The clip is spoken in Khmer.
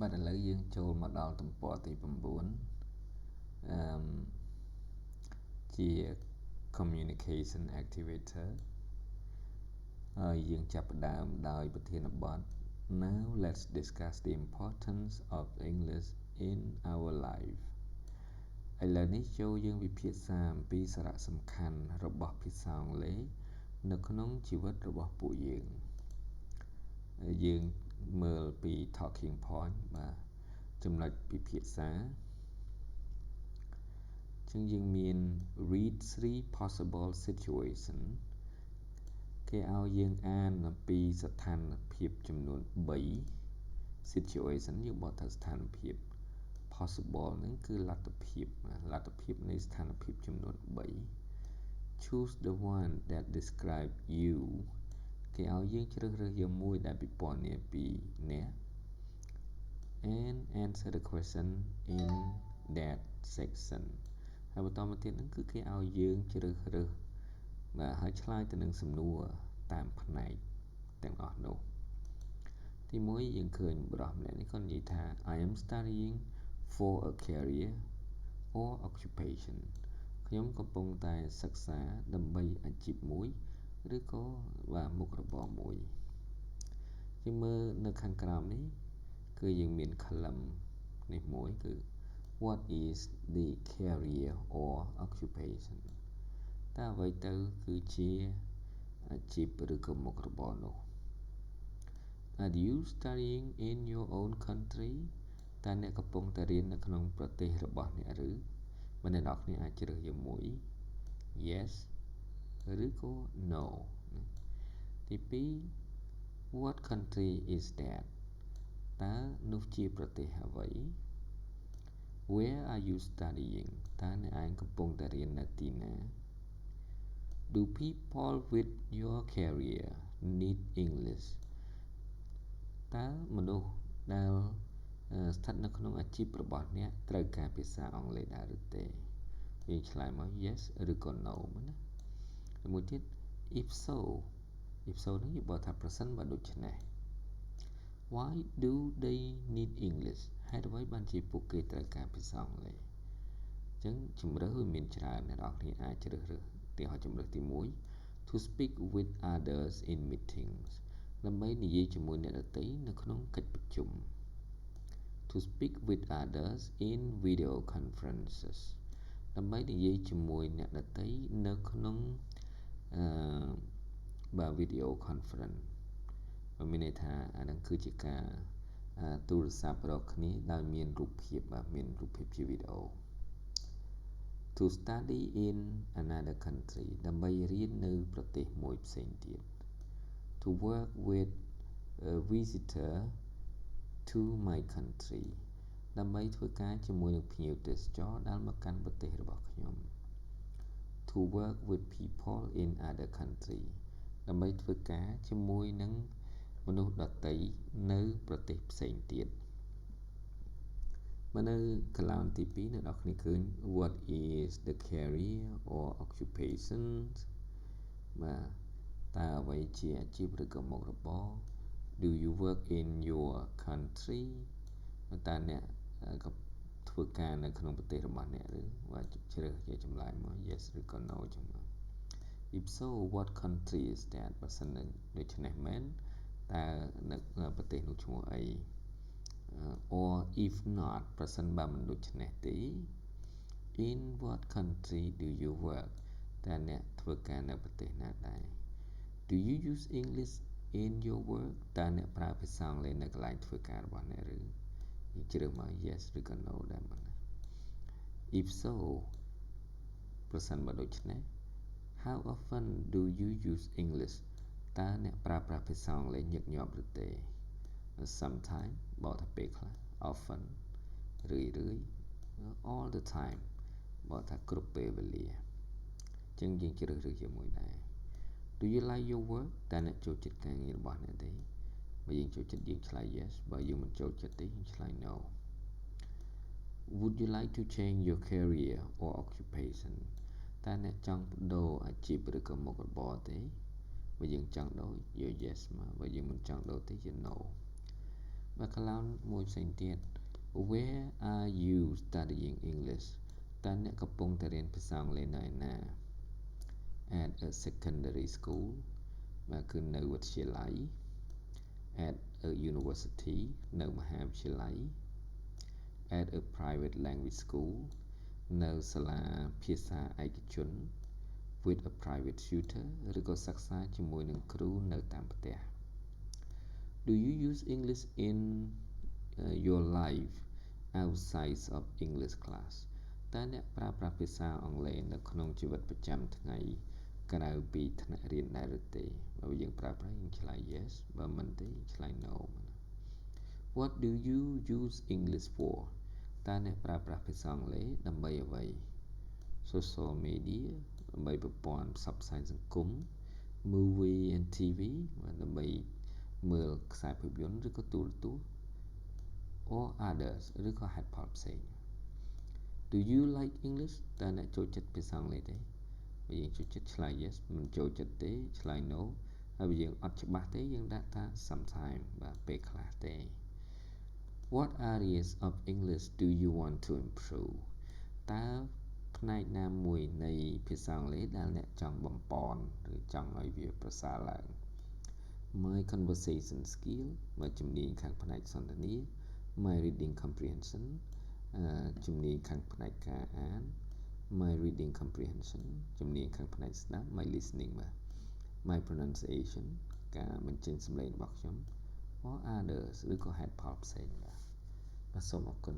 បាទឥឡូវយើងចូលមកដល់ទំព័រទី9ជា communication activator ហើយយើងចាប់ផ្ដើមដោយប្រធានបទ Now let's discuss the importance of English in our life ឥឡូវនេះចូលយើងវិភាគអំពីសារៈសំខាន់របស់ភាសាអង់គ្លេសនៅក្នុងជីវិតរបស់ពួកយើងមើលពី talking point បាទចំណុចពិភាក្សាចឹងយើងមាន read 3 possible situation គេឲ្យយើងអានអំពីស្ថានភាពចំនួន3 situation យើងបកថាស្ថានភាព possible ហ្នឹងគឺលទ្ធភាពនៃស្ថានភាពចំនួន3 choose the one that describe you គេឲ្យយើងជ្រើសរើសយកមួយដែលពិពណ៌នាពីអ្នក and answer the question in that section ហើយបន្តមកទៀតហ្នឹងគឺគេឲ្យយើងជ្រើសរើសបាទហើយឆ្លើយទៅនឹងសំណួរតាមផ្នែកទាំងអស់នោះទី1យើងឃើញបរិះម្នាក់នេះគាត់និយាយថា I am studying for a career or occupation ខ្ញុំកំពុងតែសិក្សាដើម្បីអាជីពមួយឬក៏បាទមុខរបរមួយយើងមើលនៅខាងក្រោមនេះគឺយើងមាន column នេះមួយគឺ What is the career or occupation តើអ្វីទៅគឺជាអាជីពឬក៏មុខរបរនោះ Are you studying in your own country តើអ្នកកំពុងតែរៀននៅក្នុងប្រទេសរបស់អ្នកឬបើអ្នកនរគ្នាអាចជ្រើសយកមួយ Yes ឬក៏ No ទី2 What country is that តើនោះជាប្រទេសអ្វី Where are you studying តើអ្នកឯងកំពុងតែរៀននៅទីណា Do people with your career need English តើមនុស្សដែលស្ថិតនៅក្នុងអាជីពរបស់អ្នកត្រូវការភាសាអង់គ្លេសដែរឬទេយើងឆ្លើយមក Yes ឬក៏ No ណាមួយទៀត If so នេះយើងបកថាប្រសិនបើដូច្នេះ Why do they need English ហេតុអ្វីបានជាពួកគេត្រូវការភាសាអង់គ្លេសអញ្ចឹងជំរើសវាមានច្រើនអ្នកនរគ្នាអាចជ្រើសរើសទីហោជំរើសទី1 To speak with others in meetings ដើម្បីនិយាយជាមួយអ្នកដទៃនៅក្នុងកិច្ចប្រជុំ To speak with others in video conferences ដើម្បីនិយាយជាមួយអ្នកដទៃនៅក្នុងvideo conference មានន័យថាអានឹងគឺជាការទូរស័ព្ទរកគ្នាដោយមានរូបភាពមានរូបភាពជាវីដេអូ To study in another country ដើម្បីរៀននៅប្រទេសមួយផ្សេងទៀត To work with a visitor to my country ដើម្បីធ្វើការជាមួយនឹងភ្ញៀវទេសចរដែលមកកាន់ប្រទេសរបស់ខ្ញុំ To work with people in other country ដើម្បីធ្វើការជាមួយនឹងមនុស្សដទៃនៅប្រទេសផ្សេងទៀតមកនៅកន្លងទី2អ្នកនរគ្នាឃើញ What is the career or occupation បាទតើអ្វីជាអាជីពឬក៏មុខរបរ Do you work in your country តើអ្នកធ្វើការនៅក្នុងប្រទេសរបស់អ្នកឬបាទជ្រើសជាចម្លើយមក Yes ឬក៏ No ចឹងមក If so what country is that បើសិនដូច្នេះមែនតើនៅប្រទេសនោះឈ្មោះអី or if not ប្រសិនបើមិនដូច្នេះទេ In what country do you work តើអ្នកធ្វើការនៅប្រទេសណាដែរ Do you use English in your work តើអ្នកប្រើភាសាអង់គ្លេសនៅកន្លែងធ្វើការរបស់អ្នកឬជ្រើសមក Yes ឬក៏ No ដែរមកណា If so ប្រសិនបើដូច្នេះ How often do you use English តើអ្នកប្រើប្រាស់ភាសាអង់គ្លេសញឹកញាប់ឬទេ Sometimes បកថាពេលខ្លះ Often រឿយ All the time បកថាគ្រប់ពេលវេលាអញ្ចឹងយើងជ្រើសរើសជាមួយដែរ Do you like your work តើអ្នកចូលចិត្តការងាររបស់អ្នកទេបើយើងចូលចិត្តយើងឆ្លើយ Yes បើយើងមិនចូលចិត្តទេយើងឆ្លើយ No Would you like to change your career or occupation តើអ្នកចង់ប្ដូរអាជីពឬក៏មុខរបរទេបើយើងចង់ដូរយក Yes មកបើយើងមិនចង់ដូរទេយក No và cái laoមួយផ្សេងទៀត Where are you studying English តើអ្នកកំពុងតែរៀនភាសាអង់គ្លេសនៅឯណា At a secondary school បាទគឺនៅវិទ្យាល័យ At a university នៅមហាវិទ្យាល័យ At a private language school នៅសាលាភាសាឯកជន With a private tutor ឬក៏សិក្សាជាមួយនឹងគ្រូនៅតាមផ្ទះ Do you use English in your life outside of English class តើអ្នកប្រើប្រាស់ភាសាអង់គ្លេសនៅក្នុងជីវិតប្រចាំថ្ងៃក្រៅពីថ្នាក់រៀនដែរឬទេបើយើងប្រើប្រាស់យើងឆ្លើយ yes បើមិនទេឆ្លើយ no What do you use English for តើអ្នកប្រើប្រាស់ភាសាអង់គ្លេសដើម្បីអ្វី Social media ដើម្បីប្រព័ន្ធផ្សព្វផ្សាយសង្គម Movie and TV ដើម្បីមើលខ្សែភាពយន្តឬក៏ទូរទស្សន៍ or others ឬក៏ហេតុផលផ្សេង Do you like English តើអ្នកចូលចិត្តភាសាអង់គ្លេសទេបើយើងចូលចិត្តឆ្លើយ yes មិនចូលចិត្តទេឆ្លើយ no ហើយបើយើងអត់ច្បាស់ទេយើងដាក់ថា sometime បាទពេលខ្លះទេ What areas of English do you want to improve តើផ្នែកណាមួយនៃភាសាអង់គ្លេសដែលអ្នកចង់បំប៉នឬចង់ឲ្យវាប្រសើរឡើង My conversation skill មកជំនាញខាងផ្នែកសន្ទនា My reading comprehension ជំនាញខាងផ្នែកការអាន My reading comprehension ជំនាញខាងផ្នែកស្ដាប់ My listening បាទ My pronunciation ការបញ្ចេញសំឡេងរបស់ខ្ញុំ or others ឬក៏ហេតុផលផ្សេងបាទសូមអរគុណ